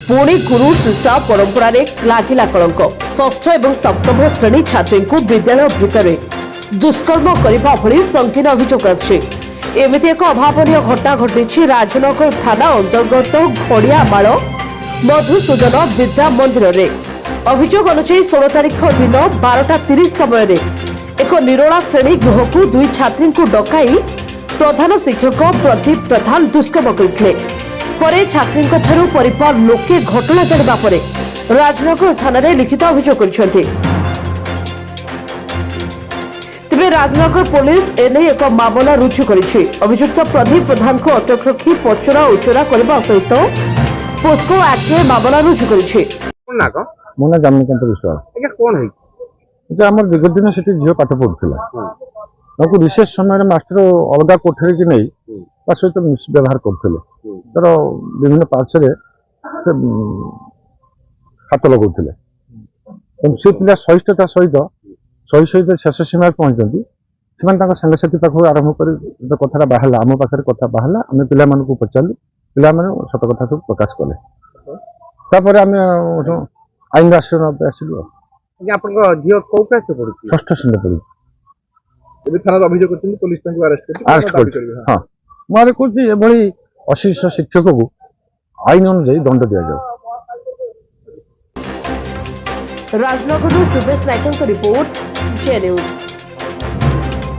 पुणी गुरु शिष्य परंपरा लागिला कलंक षष्ठ और सप्तम श्रेणी छात्री को विद्यालय भितर दुष्कर्म करने भली संकीर्ण अभियोग आमती एक अभावन घटना घटी राजनगर थाना अंतर्गत घड़ियामाल मधुसूदन विद्या मंदिर में। अभियोग अनुसार 16 तारीख दिन 12:30 समय एक निरोला श्रेणी गृह को दुई छात्री को डकाई प्रधान शिक्षक प्रदीप प्रधान दुष्कर्म करते परे छात्री परिवार लोके घटना जाना पर राजनगर थाना लिखित अभियोग कर राजनगर पुलिस एने एक मामला रुजु करिछि। अभियुक्त प्रदीप प्रधान को अटक रखी पचरा उचरा करबा सहित पोस्को एक्ट में मामला रुजु करिछि। मो ना जमनीकांत विश्वास आज्ञा कोन होई आम दीर्घ दिन से झील पाठ पढ़ुला विशेष समय मास्टर अलग कोठरी की नहीं सहित व्यवहार करते तर विभिन्न पार्श्व हाथ लगौले से पिला सहिष्णुता सहित सही सहित शेष सीमा पहुंचती से सांगसाथी पाख आरंभ कर कथा बाहर आम पाखे कथा बाहर आम पे पचारू पिला सत कथा सब प्रकाश कले आम आईन राष्ट्र आसलु षष्ठ श्रेणी पढ़ू हाँ मुझे कहूँ अशिष्ट शिक्षक को आईन अनुଯାयी दंड दि जाऊ। राजनगर जुबेश नायक रिपोर्ट जे न्यूज।